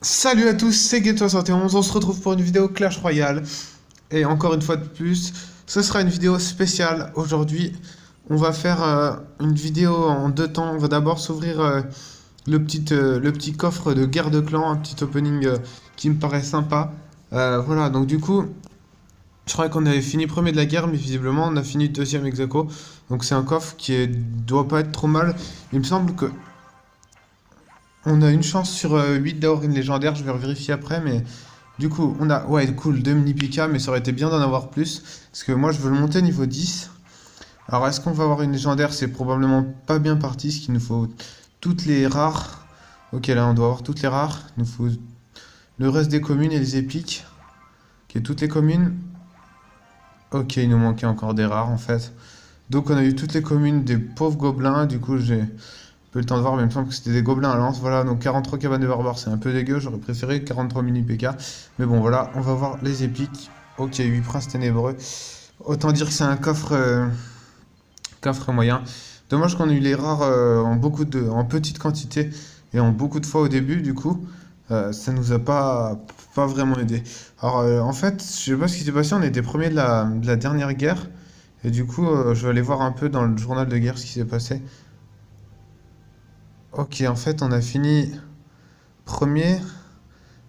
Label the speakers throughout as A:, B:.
A: Salut à tous, c'est Ghetto71, on se retrouve pour une vidéo Clash Royale. Et encore une fois de plus, ce sera une vidéo spéciale. Aujourd'hui, on va faire une vidéo en deux temps. On va d'abord s'ouvrir le petit coffre de guerre de clan, un petit opening qui me paraît sympa. Voilà, donc du coup, je croyais qu'on avait fini premier de la guerre, mais visiblement on a fini deuxième ex aequo. Donc c'est un coffre doit pas être trop mal. Il me semble que on a une chance sur 8 d'avoir une légendaire, je vais vérifier après, mais du coup, on a, ouais, cool, 2 mini Pika, mais ça aurait été bien d'en avoir plus, parce que moi, je veux le monter niveau 10. Alors, est-ce qu'on va avoir une légendaire? C'est probablement pas bien parti, ce qu'il nous faut toutes les rares. Ok, là, on doit avoir toutes les rares. Il nous faut le reste des communes et les épiques. Ok, toutes les communes. Ok, il nous manquait encore des rares, en fait. Donc, on a eu toutes les communes des pauvres gobelins, du coup, j'ai peu le temps de voir, mais il me semble que c'était des gobelins à lance. Voilà, donc 43 cabanes de barbares, c'est un peu dégueu. J'aurais préféré 43 mini PK. Mais bon, voilà, on va voir les épiques. Ok, 8 princes ténébreux. Autant dire que c'est un coffre moyen. Dommage qu'on ait eu les rares en petite quantité et en beaucoup de fois au début, du coup. Ça nous a pas vraiment aidé. Alors, en fait, je sais pas ce qui s'est passé. On était premier de la dernière guerre. Et du coup, je vais aller voir un peu dans le journal de guerre ce qui s'est passé. Ok, en fait, on a fini premier,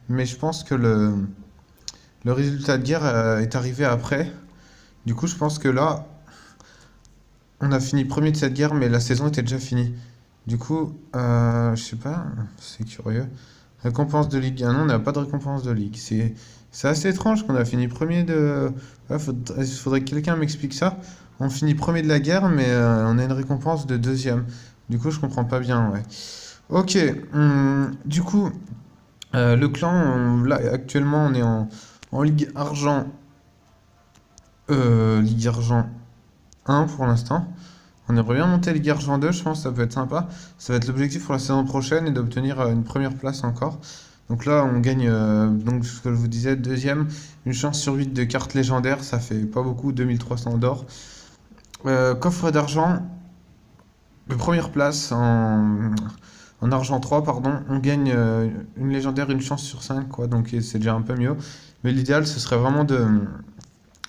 A: mais je pense que le résultat de guerre est arrivé après. Du coup, je pense que là, on a fini premier de cette guerre, mais la saison était déjà finie. Du coup, je sais pas, c'est curieux. Récompense de ligue. Ah non, on n'a pas de récompense de ligue. C'est assez étrange qu'on a fini premier de. Ouais, faudrait que quelqu'un m'explique ça. On finit premier de la guerre, mais on a une récompense de deuxième. Du coup, je comprends pas bien, ouais. Ok, du coup, le clan, là, actuellement, on est en Ligue Argent 1 pour l'instant. On aimerait bien monter Ligue Argent 2, je pense que ça peut être sympa. Ça va être l'objectif pour la saison prochaine et d'obtenir une première place encore. Donc là, on gagne, donc ce que je vous disais, deuxième, une chance sur 8 de cartes légendaires, ça fait pas beaucoup, 2300 d'or. Coffre d'argent, première place en argent 3 pardon, on gagne une légendaire, une chance sur 5 quoi, donc c'est déjà un peu mieux. Mais l'idéal, ce serait vraiment de.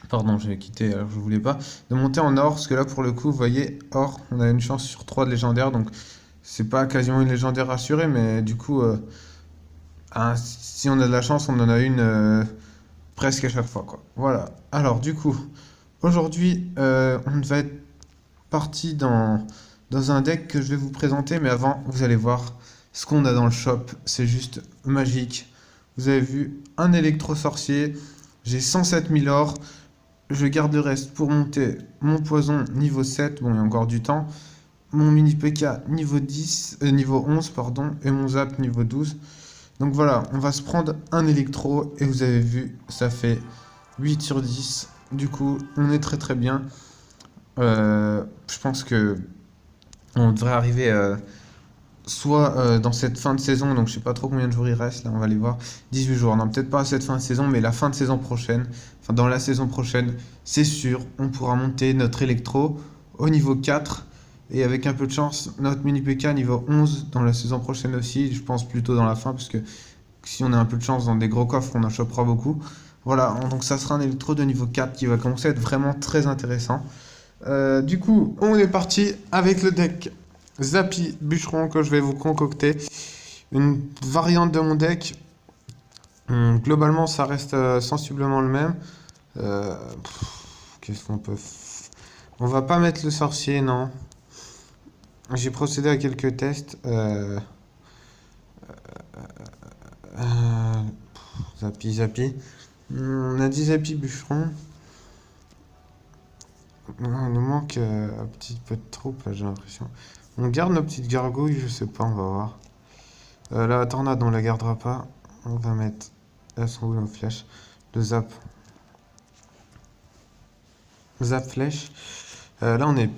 A: Pardon, j'ai quitté, alors je voulais pas. De monter en or, parce que là, pour le coup, vous voyez, or, on a une chance sur 3 de légendaire, donc c'est pas quasiment une légendaire assurée, mais du coup, si on a de la chance, on en a une presque à chaque fois, quoi. Voilà. Alors, du coup, aujourd'hui, on va être parti dans un deck que je vais vous présenter, mais avant, vous allez voir ce qu'on a dans le shop. C'est juste magique. Vous avez vu un électro-sorcier. J'ai 107 000 or. Je garde le reste pour monter mon poison niveau 7. Bon, il y a encore du temps. Mon mini PK niveau 10, niveau 11, pardon, et mon zap niveau 12. Donc voilà, on va se prendre un électro, et vous avez vu, ça fait 8 sur 10. Du coup, on est très très bien. Je pense que on devrait arriver soit dans cette fin de saison, donc je sais pas trop combien de jours il reste, là on va aller voir, 18 jours, non peut-être pas à cette fin de saison, mais la fin de saison prochaine, enfin dans la saison prochaine, c'est sûr, on pourra monter notre électro au niveau 4, et avec un peu de chance, notre mini PK niveau 11 dans la saison prochaine aussi, je pense plutôt dans la fin, parce que si on a un peu de chance dans des gros coffres, on en chopera beaucoup. Voilà, donc ça sera un électro de niveau 4 qui va commencer à être vraiment très intéressant. Du coup, on est parti avec le deck Zappy Bûcheron que je vais vous concocter. Une variante de mon deck. Globalement, ça reste sensiblement le même. Qu'est-ce qu'on peut... On va pas mettre le sorcier, non. J'ai procédé à quelques tests. Zappy. On a dit Zappy Bûcheron. Il nous manque un petit peu de troupe, là, j'ai l'impression. On garde nos petites gargouilles, je sais pas, on va voir. La tornade, on la gardera pas. On va mettre. Elles sont où nos flèches? Le zap. Zap flèche. Là, on est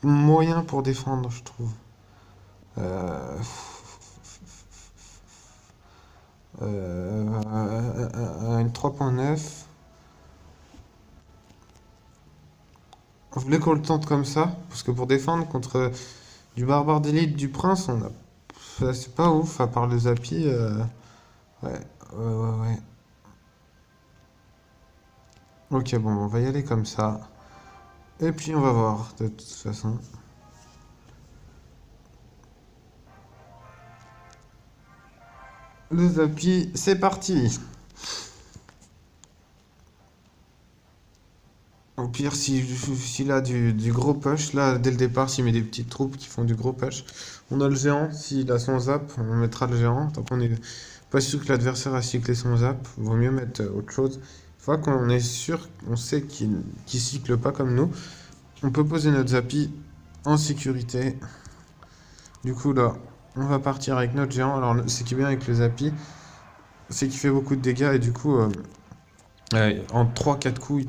A: moyen pour défendre, je trouve. Euh... Une 3.9. Vous voulez qu'on le tente comme ça? Parce que pour défendre contre du barbare d'élite, du prince, on a C'est pas ouf, à part le Zappy. Ouais, ouais. Ok, bon, on va y aller comme ça. Et puis on va voir, de toute façon. Le Zappy, c'est parti. Au pire, s'il a du gros push, là, dès le départ, s'il met des petites troupes qui font du gros push, on a le géant. S'il a son zap, on mettra le géant. Tant qu'on est pas sûr que l'adversaire a cyclé son zap, vaut mieux mettre autre chose. Une fois qu'on est sûr, on sait qu'il cycle pas comme nous, on peut poser notre Zappy en sécurité. Du coup, là, on va partir avec notre géant. Alors, ce qui est bien avec le Zappy, c'est qu'il fait beaucoup de dégâts et du coup, en 3-4 coups,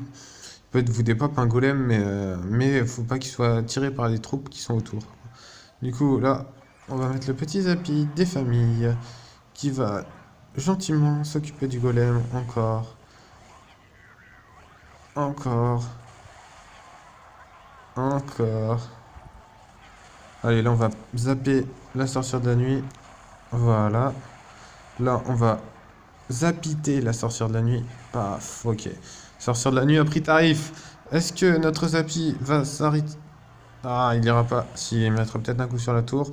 A: peut vous dépop un golem, mais faut pas qu'il soit tiré par les troupes qui sont autour. Du coup, là, on va mettre le petit Zappy des familles qui va gentiment s'occuper du golem. Encore. Encore. Encore. Allez, là, on va zapper la sorcière de la nuit. Voilà. Là, on va zappiter la sorcière de la nuit. Paf, ok. Sorcière de la nuit a pris tarif. Est-ce que notre Zappy va s'arrêter? Ah, il ira pas. Si, il mettra peut-être un coup sur la tour.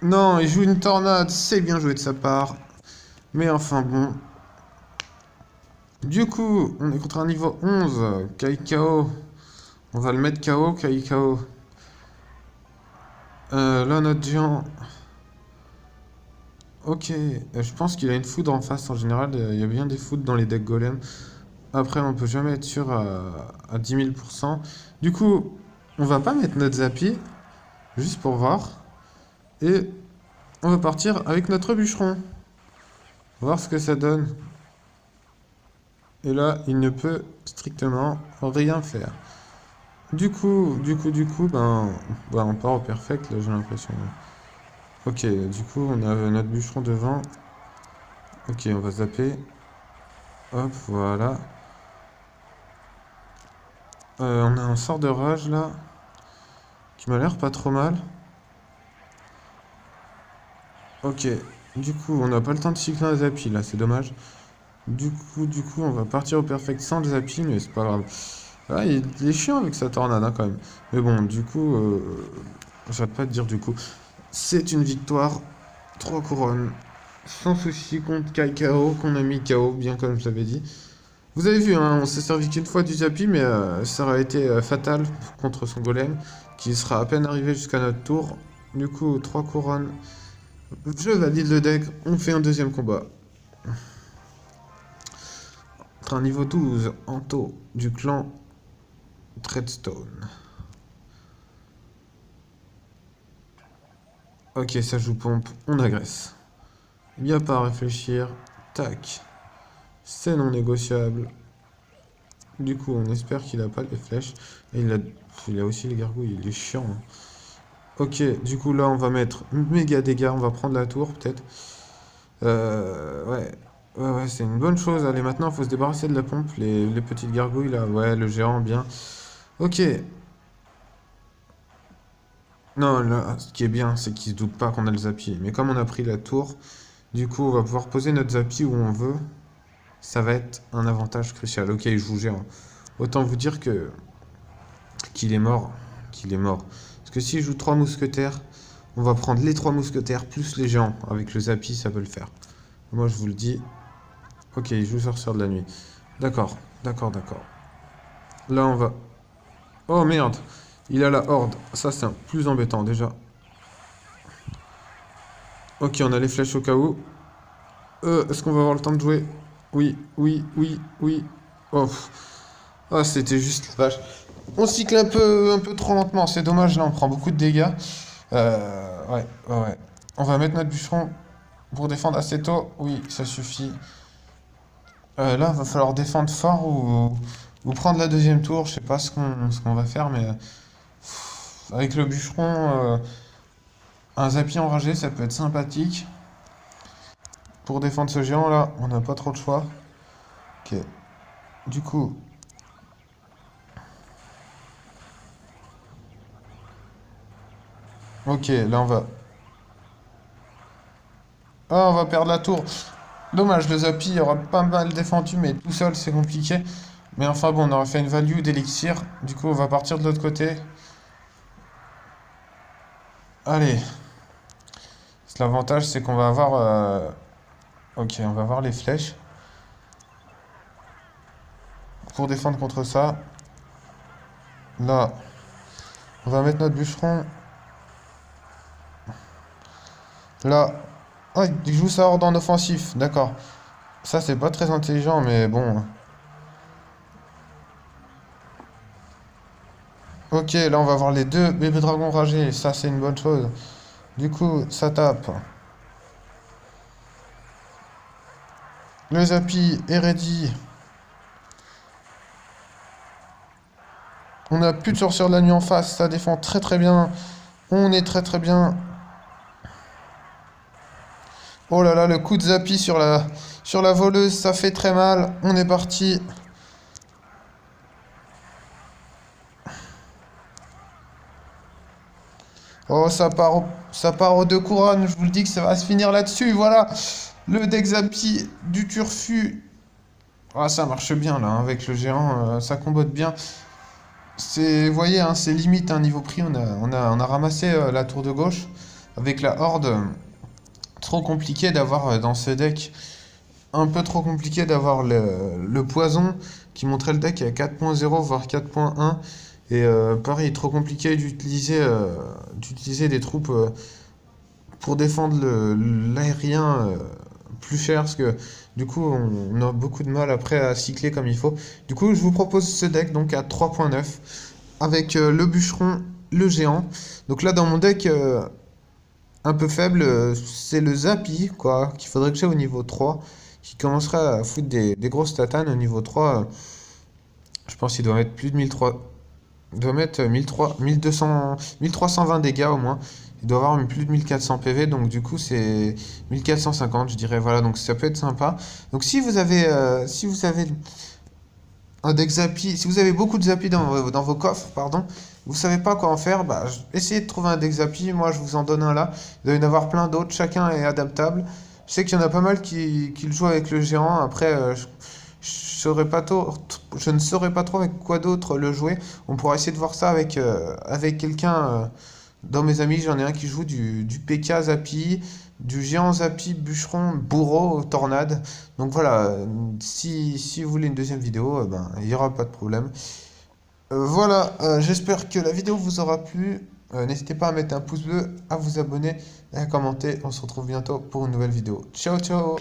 A: Non, il joue une tornade. C'est bien joué de sa part. Mais enfin bon. Du coup, on est contre un niveau 11. Kai KO. On va le mettre KO, Kai KO. Là, notre géant. Ok. Je pense qu'il a une foudre en face en général. Il y a bien des foudres dans les decks golem. Après, on peut jamais être sûr à 10 000%. Du coup, on va pas mettre notre Zappy. Juste pour voir. Et on va partir avec notre bûcheron. Voir ce que ça donne. Et là, il ne peut strictement rien faire. Du coup, on part au perfect, là, j'ai l'impression. Ok, du coup, on a notre bûcheron devant. Ok, on va zapper. Hop, voilà. On a un sort de rage, là, qui m'a l'air pas trop mal. Ok, du coup, on n'a pas le temps de cycler un Zappy, là, c'est dommage. Du coup, on va partir au perfect sans le Zappy, mais c'est pas grave. Ah, il est chiant avec sa tornade, hein, quand même. Mais bon, du coup, j'arrête pas de dire du coup. C'est une victoire, 3 couronnes, sans souci contre Kai KO, qu'on a mis KO, bien comme je l'avais dit. Vous avez vu, hein, on s'est servi qu'une fois du Zappy, mais ça aurait été fatal contre son golem, qui sera à peine arrivé jusqu'à notre tour. Du coup, 3 couronnes. Je valide le deck, on fait un deuxième combat. Contre un niveau 12, Anto, du clan Treadstone. Ok, ça joue pompe, on agresse. Il n'y a pas à réfléchir. Tac. C'est non négociable. Du coup, on espère qu'il a pas les flèches. Et il a aussi les gargouilles, il est chiant, hein. Ok, du coup, là, on va mettre méga dégâts. On va prendre la tour, peut-être. Ouais. Ouais, c'est une bonne chose. Allez, maintenant, il faut se débarrasser de la pompe. Les petites gargouilles, là. Ouais, le géant, bien. Ok. Non, là, ce qui est bien, c'est qu'il se doute pas qu'on a le Zappy. Mais comme on a pris la tour, du coup, on va pouvoir poser notre Zappy où on veut. Ça va être un avantage crucial. Ok, il joue géant. Autant vous dire que qu'il est mort. Qu'il est mort. Parce que s'il joue 3 mousquetaires, on va prendre les 3 mousquetaires plus les géants. Avec le Zappy, ça peut le faire. Moi, je vous le dis. Ok, il joue sorcière de la nuit. D'accord, d'accord. Là, on va... Oh, merde. Il a la horde. Ça, c'est plus embêtant, déjà. Ok, on a les flèches au cas où. Est-ce qu'on va avoir le temps de jouer? Oui. Oh, ah, c'était juste vache. On cycle un peu trop lentement, c'est dommage, là on prend beaucoup de dégâts. Ouais. On va mettre notre bûcheron pour défendre assez tôt. Oui, ça suffit. Là, il va falloir défendre fort ou prendre la deuxième tour. Je sais pas ce qu'on va faire, mais avec le bûcheron, un Zappy enragé, ça peut être sympathique. Pour défendre ce géant là, on n'a pas trop de choix. Ok. Du coup, ok, là on va Ah, on va perdre la tour. Dommage, le Zappy aura pas mal défendu, mais tout seul, c'est compliqué. Mais enfin, bon, on aurait fait une value d'élixir. Du coup, on va partir de l'autre côté. Allez. L'avantage, c'est qu'on va avoir... Ok, on va avoir les flèches. Pour défendre contre ça. Là, on va mettre notre bûcheron. Là. Ah, il joue sa horde en offensif, d'accord. Ça, c'est pas très intelligent, mais bon. Ok, là, on va avoir les deux bébés dragons ragés. Ça, c'est une bonne chose. Du coup, ça tape. Le Zappy est ready. On n'a plus de sorcière de la nuit en face. Ça défend très très bien. On est très très bien. Oh là là, le coup de Zappy sur la voleuse, ça fait très mal. On est parti. Oh, ça part aux deux couronnes. Je vous le dis que ça va se finir là-dessus. Voilà. Le deck Zappy du Turfu. Ah, ça marche bien là, hein, avec le géant. Ça combote bien. Vous voyez, hein, c'est limite un niveau prix. On a ramassé la tour de gauche avec la horde. Trop compliqué d'avoir dans ce deck. Un peu trop compliqué d'avoir le poison qui montrait le deck à 4.0 voire 4.1. Et pareil, trop compliqué d'utiliser des troupes pour défendre l'aérien plus cher, parce que du coup on a beaucoup de mal après à cycler comme il faut. Du coup je vous propose ce deck donc à 3.9 avec le bûcheron, le géant. Donc là dans mon deck un peu faible, c'est le Zappy quoi, qu'il faudrait que j'ai au niveau 3, qui commencera à foutre des grosses tatanes au niveau 3. Je pense qu'il doit mettre plus de 1300. Il doit mettre 1300, 1200, 1320 dégâts au moins. Il doit avoir plus de 1400 PV, donc du coup c'est 1450 je dirais, voilà, donc ça peut être sympa. Donc si vous avez un deck Zappy, si vous avez beaucoup de Zappy dans vos coffres, pardon, vous savez pas quoi en faire, bah essayez de trouver un deck Zappy, moi je vous en donne un là. Il doit y en avoir plein d'autres, chacun est adaptable. Je sais qu'il y en a pas mal qui le jouent avec le géant, après je ne saurais pas trop avec quoi d'autre le jouer. On pourra essayer de voir ça avec quelqu'un. Dans mes amis, j'en ai un qui joue du PK Zappy, du géant Zappy, bûcheron, bourreau, tornade. Donc voilà, si vous voulez une deuxième vidéo, ben, il n'y aura pas de problème. Voilà, j'espère que la vidéo vous aura plu. N'hésitez pas à mettre un pouce bleu, à vous abonner et à commenter. On se retrouve bientôt pour une nouvelle vidéo. Ciao, ciao!